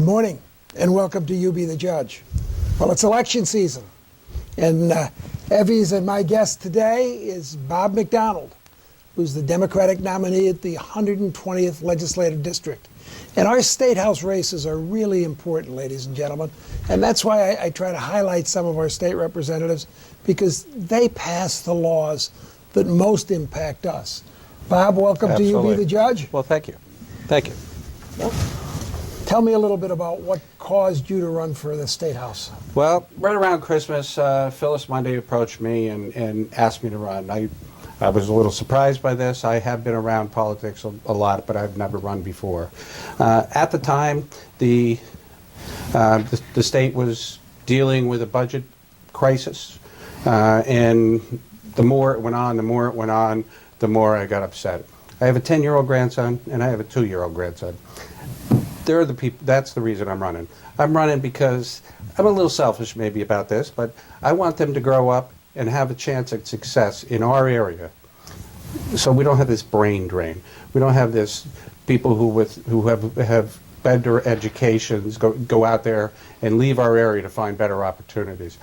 morning, and welcome to You Be the Judge. Well, it's election season, and Evie's and my guest today is Bob McDonald, who's the Democratic nominee at the 120th Legislative District. And our state house races are really important, ladies and gentlemen, and that's why I try to highlight some of our state representatives, because they pass the laws that most impact us. Bob, welcome to You Be the Judge. Well, thank you. Thank you. Well, tell me a little bit about what caused you to run for the State House. Well, right around Christmas, Phyllis Monday approached me and asked me to run. I was a little surprised by this. I have been around politics a lot, but I've never run before. At the time, the state was dealing with a budget crisis, and the more it went on, the more I got upset. I have a 10-year-old grandson, and I have a 2-year-old grandson. They're the people. That's the reason I'm running. I'm running because I'm a little selfish maybe about this, but I want them to grow up and have a chance at success in our area, so we don't have this brain drain. We don't have this people who have better educations go out there and leave our area to find better opportunities.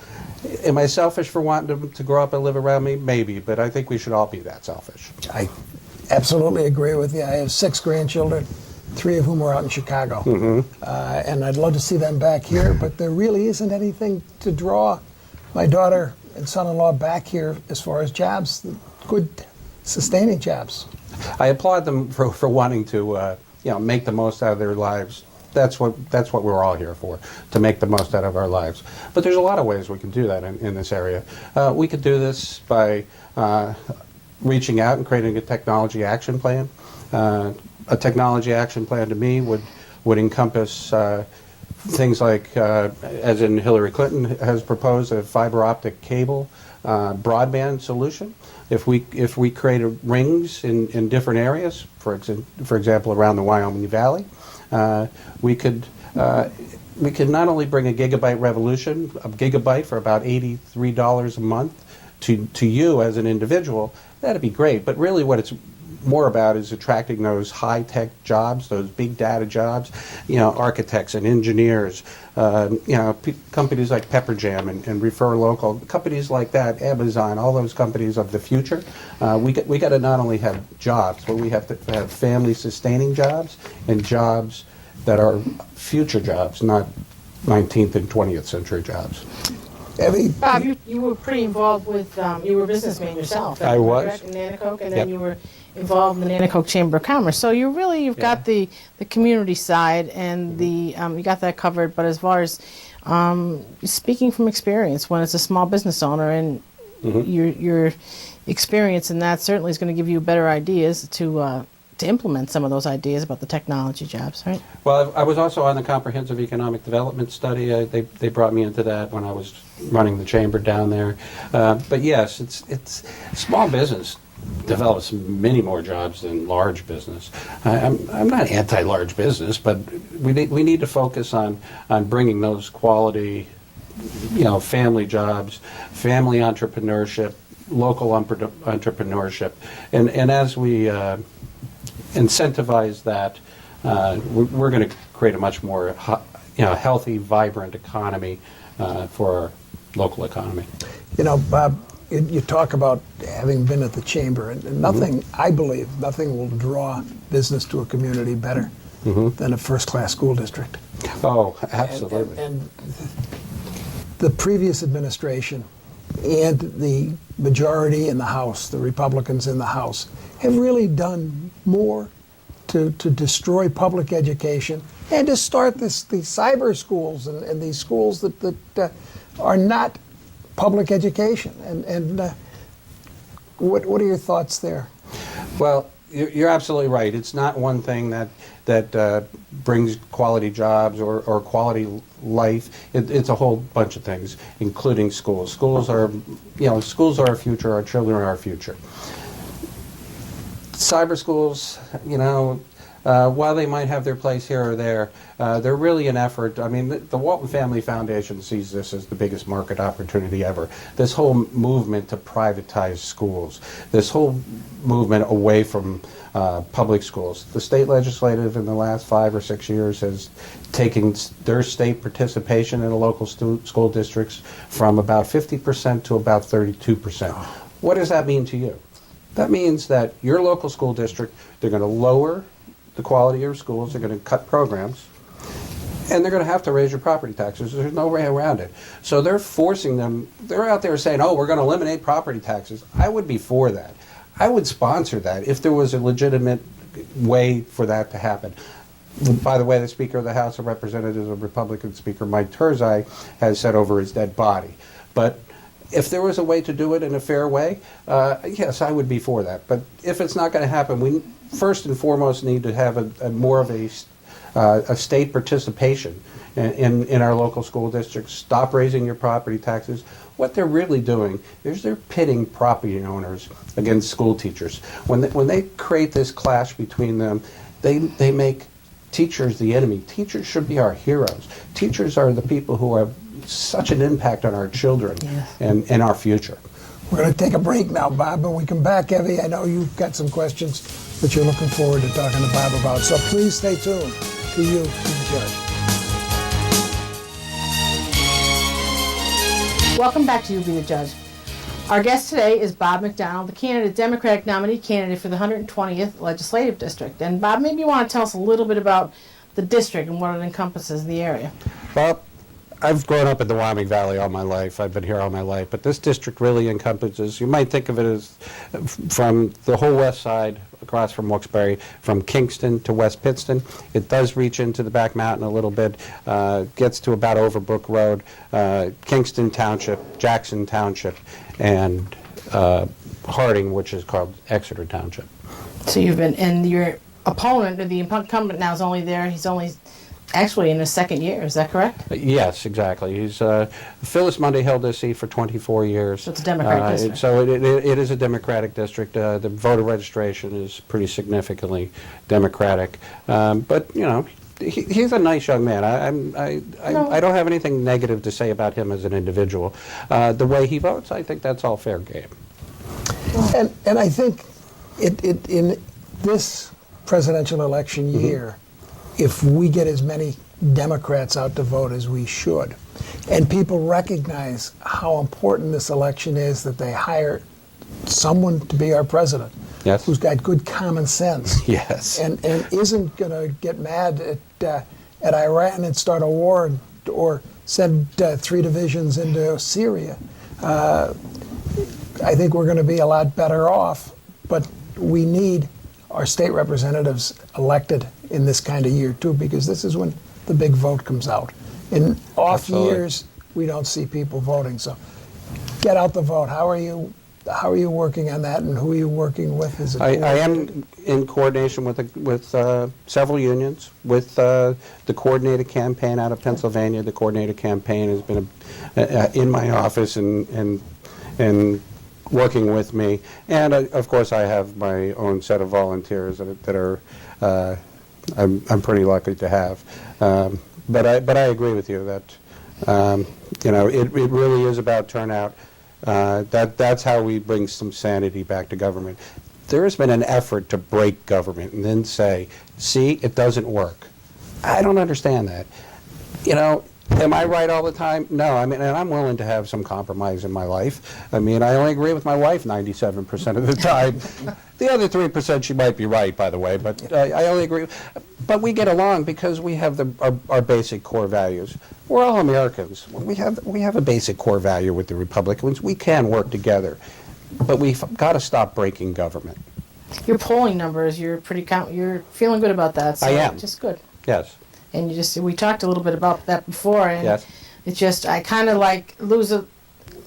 Am I selfish for wanting them to grow up and live around me? Maybe, but I think we should all be that selfish. I absolutely agree with you. I have 6 grandchildren, 3 of whom are out in Chicago. Mm-hmm. And I'd love to see them back here, but there really isn't anything to draw my daughter and son-in-law back here as far as jobs, good sustaining jobs. I applaud them for wanting to make the most out of their lives. That's what we're all here for, to make the most out of our lives. But there's a lot of ways we can do that in this area. We could do this by reaching out and creating a technology action plan. A technology action plan to me would encompass things like, as in Hillary Clinton has proposed, a fiber optic cable broadband solution. If we created rings in different areas, for example around the Wyoming Valley, we could not only bring a gigabyte revolution, a gigabyte for about $83 a month to you as an individual. That'd be great. But really, what it's more about is attracting those high-tech jobs, those big data jobs, architects and engineers, companies like Pepperjam and Refer Local, companies like that, Amazon, all those companies of the future. We got to not only have jobs, but we have to have family-sustaining jobs and jobs that are future jobs, not 19th and 20th century jobs. Evie? Bob, you were pretty involved with, you were a businessman yourself. I was. In Nanticoke, and then Yep. you were involved in the Nanticoke Chamber of Commerce. So you've got the community side and you got that covered. But as far as speaking from experience, when it's a small business owner and your experience in that certainly is going to give you better ideas to implement some of those ideas about the technology jobs, right? Well, I was also on the Comprehensive Economic Development Study. They brought me into that when I was running the chamber down there. But yes, it's small business develops many more jobs than large business. I'm not anti-large business, but we need to focus on bringing those quality, family jobs, family entrepreneurship, local entrepreneurship, and as we incentivize that, we're going to create a much more healthy, vibrant economy for our local economy. Bob, you talk about having been at the chamber, and nothing, I believe, nothing will draw business to a community better than a first-class school district. Oh, absolutely. And the previous administration and the majority in the House, the Republicans in the House, have really done more to destroy public education and to start these cyber schools and these schools that are not public education. And what are your thoughts there? Well, you're absolutely right. It's not one thing that brings quality jobs or quality life. It's a whole bunch of things, including schools. Schools are our future. Our children are our future. Cyber schools, while they might have their place here or there, they're really an effort. I mean, the Walton Family Foundation sees this as the biggest market opportunity ever. This whole movement to privatize schools, this whole movement away from public schools. The state legislative in the last 5 or 6 years has taken their state participation in the local school districts from about 50% to about 32%. What does that mean to you? That means that your local school district, they're going to lower the quality of your schools, they're going to cut programs, and they're going to have to raise your property taxes. There's no way around it. So they're forcing them, they're out there saying, oh, we're going to eliminate property taxes. I would be for that. I would sponsor that if there was a legitimate way for that to happen. By the way, the Speaker of the House of Representatives, a Republican Speaker, Mike Turzai, has said over his dead body. But if there was a way to do it in a fair way, yes, I would be for that. But if it's not going to happen, we first and foremost need to have a more of a state participation in our local school districts. Stop raising your property taxes. What they're really doing is they're pitting property owners against school teachers. When they create this clash between them, they make teachers the enemy. Teachers should be our heroes. Teachers are the people who have such an impact on our children and our future. We're going to take a break now, Bob. When we come back, Evie, I know you've got some questions that you're looking forward to talking to Bob about. So please stay tuned to You Be the Judge. Welcome back to You Be the Judge. Our guest today is Bob McDonald, the candidate, Democratic nominee candidate for the 120th Legislative District. And Bob, maybe you want to tell us a little bit about the district and what it encompasses in the area. Well, I've grown up in the Wyoming Valley all my life. I've been here all my life. But this district really encompasses, you might think of it as from the whole west side, across from Wilkes-Barre, from Kingston to West Pittston. It does reach into the back mountain a little bit, gets to about Overbrook Road, Kingston Township, Jackson Township, and Harding, which is called Exeter Township. So you've been, and your opponent, or the incumbent now, is only there, he's only actually in his second year, is that correct? Yes, exactly. He's Phyllis Monday held this seat for 24 years. So it's a Democratic district. So it is a Democratic district. The voter registration is pretty significantly Democratic. But, you know, he's a nice young man. I don't have anything negative to say about him as an individual. The way he votes, I think that's all fair game. And I think in this presidential election year, if we get as many Democrats out to vote as we should, and people recognize how important this election is, that they hire someone to be our president, Yes. who's got good common sense, Yes. and isn't going to get mad at Iran and start a war or send 3 divisions into Syria. I think we're going to be a lot better off, but we need our state representatives elected in this kind of year too, because this is when the big vote comes out. In off Absolutely. years, we don't see people voting. So get out the vote. How are you working on that, and who are you working with? Is it I am in coordination with several unions, with the coordinated campaign out of Pennsylvania. The coordinated campaign has been in my office and working with me, and of course I have my own set of volunteers that are I'm pretty lucky to have. But I agree with you that you know, it really is about turnout. That's how we bring some sanity back to government. There has been an effort to break government and then say, see, it doesn't work. I don't understand that. You know, am I right all the time? No. I mean, and I'm willing to have some compromise in my life. I mean, I only agree with my wife 97% of the time. The other 3% she might be right, by the way, but I only agree. But we get along because we have our basic core values. We're all Americans. We have a basic core value with the Republicans. We can work together, but we've got to stop breaking government. Your polling numbers, you're feeling good about that. So I am. Just good. Yes. And we talked a little bit about that before, and Yes. it's just, I kind of lose a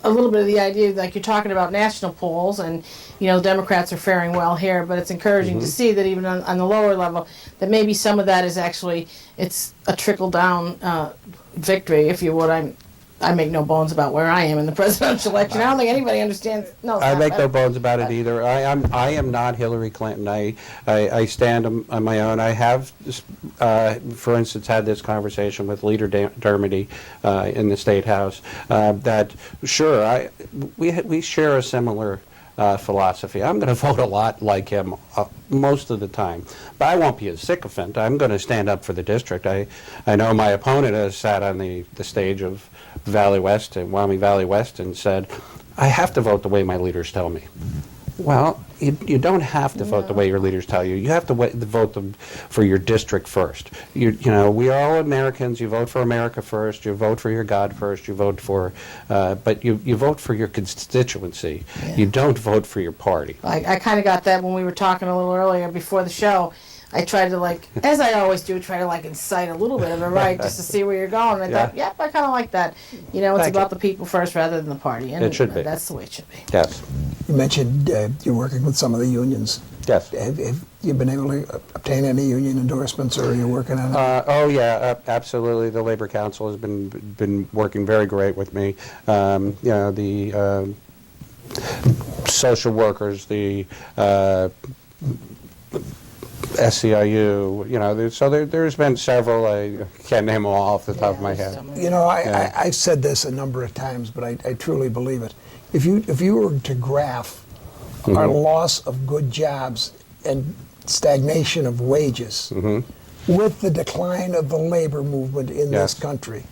little bit of the idea, like you're talking about national polls, and you know, Democrats are faring well here, but it's encouraging to see that even on the lower level, that maybe some of that is actually, it's a trickle down victory, if you would. I make no bones about where I am in the presidential election. I don't think anybody understands. No, I make no bones about it either. I am not Hillary Clinton. I stand on my own. I have, for instance, had this conversation with Leader Dermody in the State House. That sure, we share a similar philosophy. I'm going to vote a lot like him most of the time, but I won't be a sycophant. I'm going to stand up for the district. I know my opponent has sat on the stage of Valley West and Wyoming Valley West and said, I have to vote the way my leaders tell me. Well, you don't have to vote the way your leaders tell you. You have to vote them for your district first. You know, we are all Americans. You vote for America first. You vote for your God first. You vote for, but you vote for your constituency. Yeah. You don't vote for your party. I kind of got that when we were talking a little earlier before the show. I tried to, like, as I always do, try to, like, incite a little bit of it, right, just to see where you're going. And I thought, yep, I kind of like that. You know, it's Thank about you. the people first rather than the party. And It should be. That's the way it should be. Yes. You mentioned you're working with some of the unions. Yes. Have you been able to obtain any union endorsements, or are you working on it? Oh yeah, absolutely. The Labor Council has been working very great with me. You know, the social workers, the SCIU, you know, so there's been several. I can't name them all off the top of my head. You know, I've said this a number of times, but I truly believe it. If you were to graph our loss of good jobs and stagnation of wages with the decline of the labor movement in this country,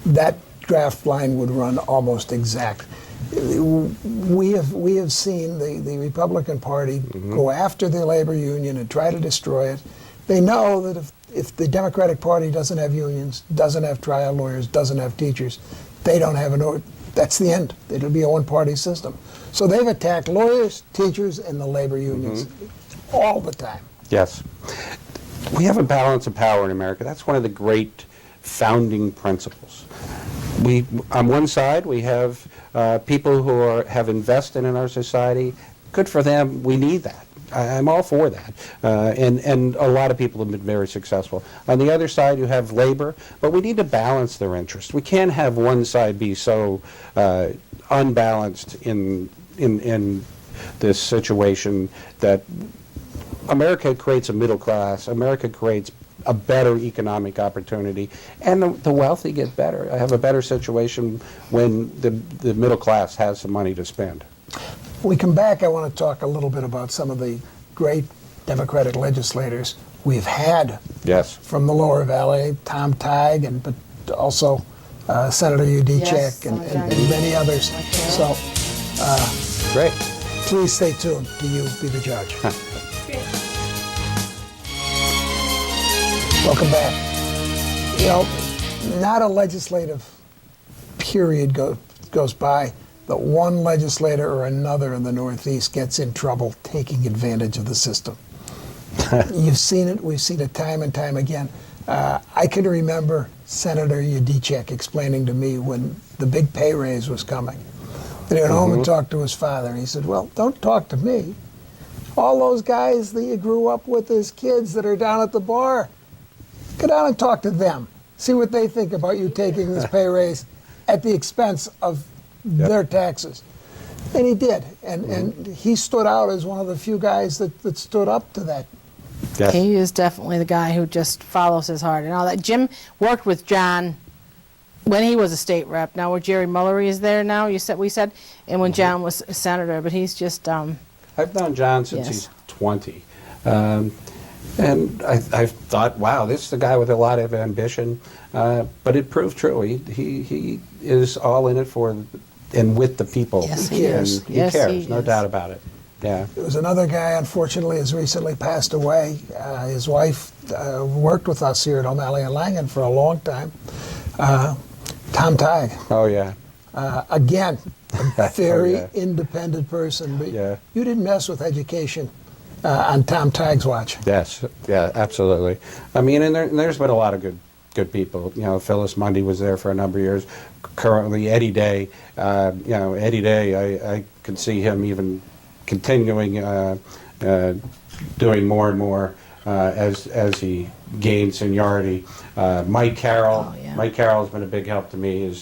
that graph line would run almost exact. We have seen the Republican Party go after the labor union and try to destroy it. They know that if the Democratic Party doesn't have unions, doesn't have trial lawyers, doesn't have teachers, they don't have that's the end. It'll be a one-party system. So they've attacked lawyers, teachers, and the labor unions all the time. Yes. We have a balance of power in America. That's one of the great founding principles. On one side, we have people who have invested in our society. Good for them. We need that. I'm all for that. And a lot of people have been very successful. On the other side, you have labor, but we need to balance their interests. We can't have one side be so unbalanced in this situation that America creates a middle class. America creates a better economic opportunity, and the wealthy get better. I have a better situation when the middle class has some money to spend. When we come back, I want to talk a little bit about some of the great Democratic legislators we've had from the Lower Valley, Tom Tighe, but also Senator Udicek and many others. So, Great. Please stay tuned to You Be the Judge. Welcome back. You know, not a legislative period goes by that one legislator or another in the Northeast gets in trouble taking advantage of the system. You've seen it. We've seen it time and time again. I can remember Senator Udicek explaining to me when the big pay raise was coming. And he went home and talked to his father. He said, well, don't talk to me. All those guys that you grew up with as kids that are down at the bar, go down and talk to them. See what they think about you taking this pay raise at the expense of their taxes. And he did. And he stood out as one of the few guys that stood up to that. Yes. He is definitely the guy who just follows his heart and all that. Jim worked with John when he was a state rep. Now where Jerry Mullery is there now, we said, and when John was a senator. But he's just... I've known John since he's 20. And I thought, wow, this is a guy with a lot of ambition. But it proved true. He is all in it for and with the people. Yes, he is. And he Yes, cares, he no is. doubt about it. Yeah. There was another guy, unfortunately, has recently passed away. His wife worked with us here at O'Malley and Langen for a long time. Tom Tighe. Oh, yeah. Again, a very Oh, yeah. independent person. But Yeah. you didn't mess with education on Tom Tighe's watch. Yes, yeah, absolutely. I mean, and there's been a lot of good people. You know, Phyllis Mundy was there for a number of years. Currently, Eddie Day. Eddie Day, I could see him even continuing doing more and more as he gained seniority. Mike Carroll. Oh, yeah. Mike Carroll has been a big help to me.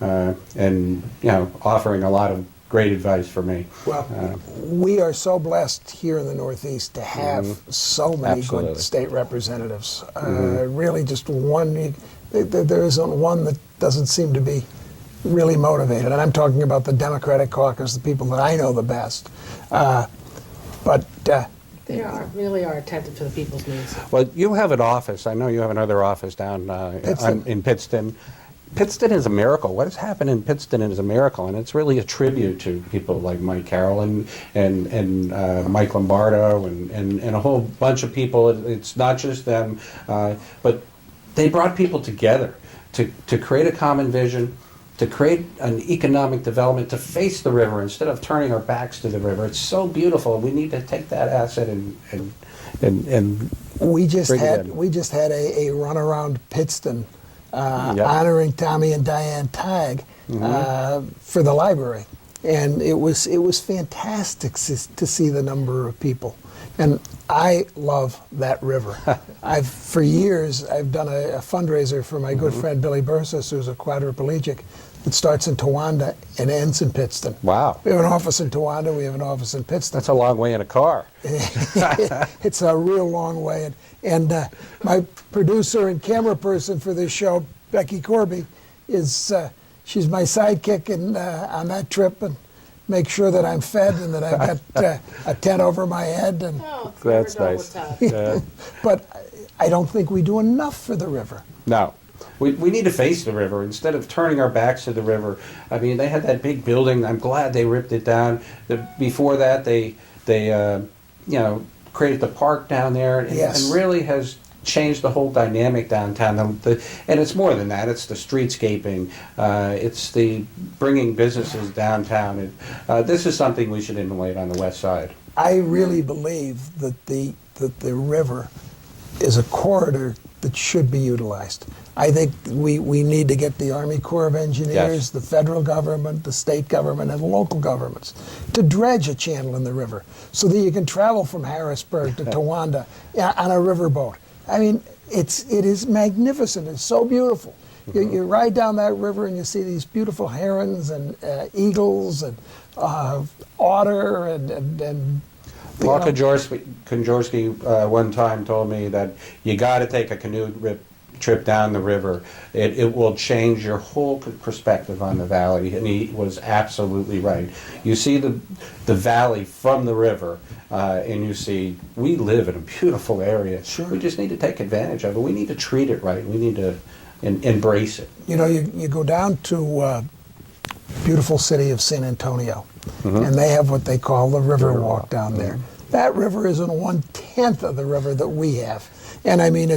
and offering a lot of great advice for me. Well, we are so blessed here in the Northeast to have so many Absolutely. good state representatives. Really, just one. There isn't one that doesn't seem to be really motivated, and I'm talking about the Democratic caucus, the people that I know the best. But Really are attentive to the people's needs. Well, you have an office. I know you have another office down Pittston. in Pittston. Pittston is a miracle. What has happened in Pittston is a miracle, and it's really a tribute to people like Mike Carroll and Mike Lombardo and a whole bunch of people. It's not just them, but they brought people together to create a common vision, to create an economic development, to face the river instead of turning our backs to the river. It's so beautiful. We need to take that asset and we just bring it had in. we just had a run around Pittston, Yep. honoring Tommy and Diane Tagg for the library, and it was fantastic to see the number of people. And I love that river. For years I've done a fundraiser for my good friend Billy Bursis, who's a quadriplegic, that starts in Towanda and ends in Pittston. Wow. We have an office in Towanda, we have an office in Pittston. That's a long way in a car. It's a real long way. And my producer and camera person for this show, Becky Corby, she's my sidekick on that trip, and make sure that I'm fed and that I've got a tent over my head. And Oh, That's nice. Yeah. but I don't think we do enough for the river. No. We need to face the river instead of turning our backs to the river. I mean, they had that big building. I'm glad they ripped it down. Before that, they created the park down there, and, Yes. and really has changed the whole dynamic downtown. And it's more than that. It's the streetscaping. It's the bringing businesses downtown. This is something we should emulate on the west side. I really believe that the river is a corridor that should be utilized. I think we need to get the Army Corps of Engineers, Yes. the federal government, the state government, and local governments to dredge a channel in the river so that you can travel from Harrisburg to Towanda on a riverboat. I mean, it is magnificent. It's so beautiful. You ride down that river and you see these beautiful herons and eagles and otter and Paul Konjorsky one time told me that you got to take a canoe trip down the river. It will change your whole perspective on the valley, and he was absolutely right. You see the valley from the river, and you see we live in a beautiful area. Sure. We just need to take advantage of it. We need to treat it right. We need to embrace it. You know, you go down to beautiful city of San Antonio, and they have what they call the River Walk down there. That river isn't 1/10 of the river that we have, and I mean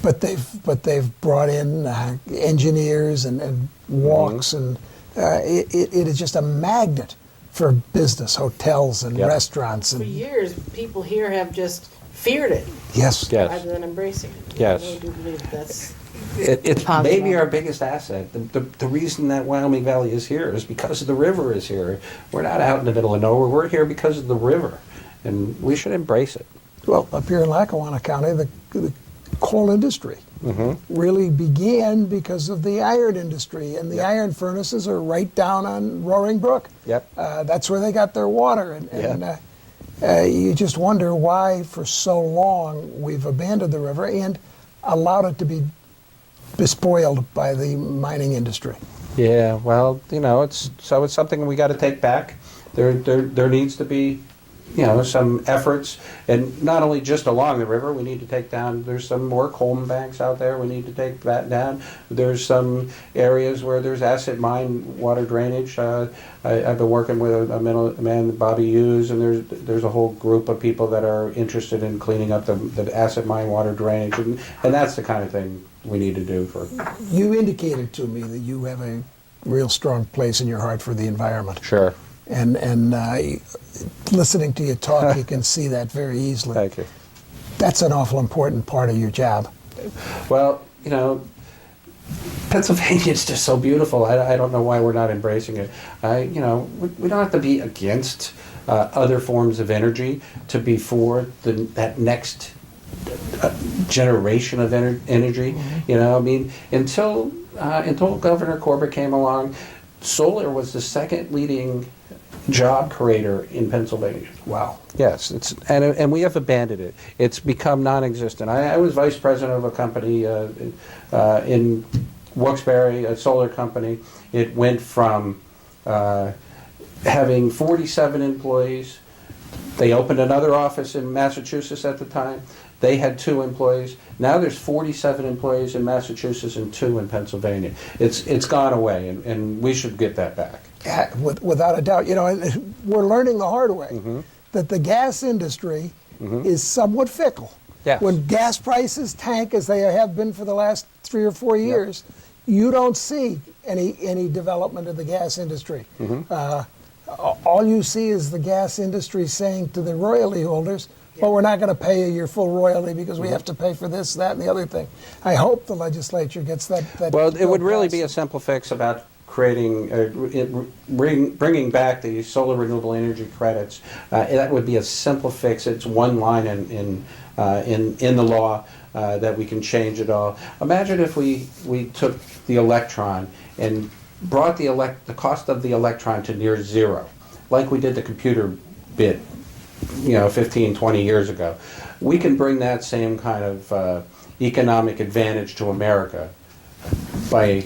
but they've brought in engineers and walks, and it is just a magnet for business, hotels and Yep. restaurants. For And years, people here have just feared it yes, Yes. rather than embracing it. Yes. I really do believe that's It's Positive. maybe our biggest asset. The reason that Wyoming Valley is here is because the river is here. We're not out in the middle of nowhere. We're here because of the river, and we should embrace it. well, up here in Lackawanna County, the coal industry really began because of the iron industry, and the iron furnaces are right down on Roaring Brook. Yep. That's where they got their water, and you just wonder why for so long we've abandoned the river and allowed it to be despoiled by the mining industry. Yeah, well, it's something we got to take back. There needs to be, some efforts, and not only just along the river. We need to take down. There's some more coal banks out there. We need to take that down. There's some areas where there's acid mine water drainage. I've been working with a man, Bobby Hughes, and there's a whole group of people that are interested in cleaning up the acid mine water drainage, and that's the kind of thing we need to do for. You indicated to me that you have a real strong place in your heart for the environment. Sure. And listening to you talk, you can see that very easily. Thank you. That's an awful important part of your job. Well, Pennsylvania is just so beautiful. I don't know why we're not embracing it. We don't have to be against other forms of energy to be for that next generation of energy. I mean, until until Governor Corbett came along, solar was the second leading job creator in Pennsylvania. Wow. Yes, and we have abandoned it. It's become non-existent. I was vice president of a company in Wilkes-Barre, a solar company. It went from having 47 employees. They opened another office in Massachusetts at the time. They had 2 employees. Now there's 47 employees in Massachusetts and 2 in Pennsylvania. It's gone away, and we should get that back. Yeah, without a doubt. You know, we're learning the hard way that the gas industry is somewhat fickle. Yes. When gas prices tank, as they have been for the last 3 or 4 years, you don't see any development of the gas industry. All you see is the gas industry saying to the royalty holders, well, we're not going to pay you your full royalty because we have to pay for this, that, and the other thing. I hope the legislature gets that. Well, it would really passed. be a simple fix about creating, bringing back the solar renewable energy credits. That would be a simple fix. It's one line in the law that we can change it all. Imagine if we took the electron and brought the cost of the electron to near zero, like we did the computer bit, 15, 20 years ago. We can bring that same kind of economic advantage to America by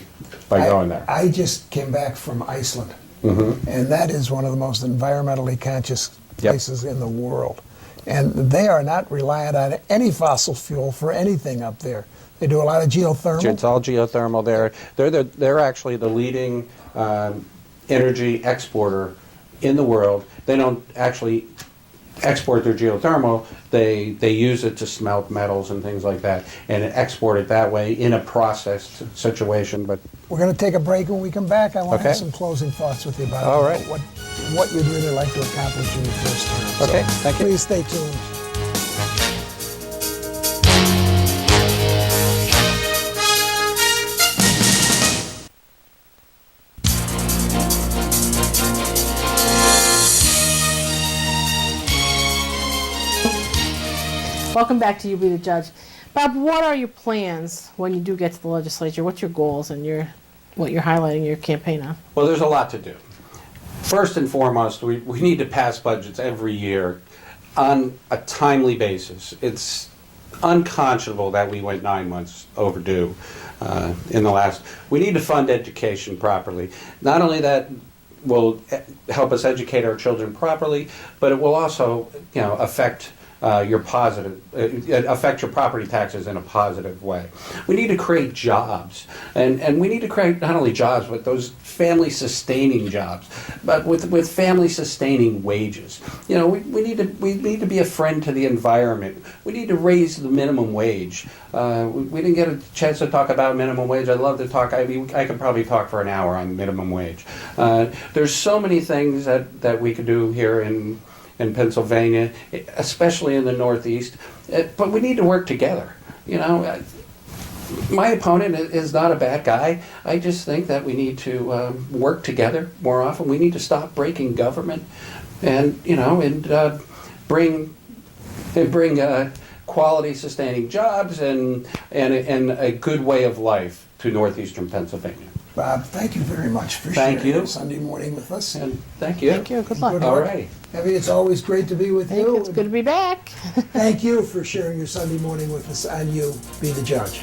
going there. I just came back from Iceland, and that is one of the most environmentally conscious places in the world. And they are not reliant on any fossil fuel for anything up there. They do a lot of geothermal. It's all geothermal there. They're actually the leading energy exporter in the world. They don't actually export their geothermal. They use it to smelt metals and things like that, and export it that way in a processed situation. But we're going to take a break. When we come back, I want to have Okay. some closing thoughts with you about All right. what you'd really like to accomplish in your first term. Okay, So thank you. Please stay tuned. Welcome back to You Be the Judge. Bob, what are your plans when you do get to the legislature? What's your goals and what you're highlighting your campaign on? Well, there's a lot to do. First and foremost, we need to pass budgets every year on a timely basis. It's unconscionable that we went 9 months overdue in the last. We need to fund education properly. Not only that will help us educate our children properly, but it will also, affect your property taxes in a positive way. We need to create jobs, and we need to create not only jobs, but those family-sustaining jobs, but with family-sustaining wages. We need to be a friend to the environment. We need to raise the minimum wage. We didn't get a chance to talk about minimum wage. I'd love to talk. I could probably talk for an hour on minimum wage. There's so many things that we could do here in Pennsylvania, especially in the Northeast, but we need to work together. My opponent is not a bad guy. I just think that we need to work together more often. We need to stop breaking government, and bring quality, sustaining jobs and a good way of life to northeastern Pennsylvania. Bob, thank you very much for Thank sharing you. your Sunday morning with us. And thank you. Thank you. Good luck. Good All luck. right. Evie, it's always great to be with you. It's good to be back. Thank you for sharing your Sunday morning with us on You Be the Judge.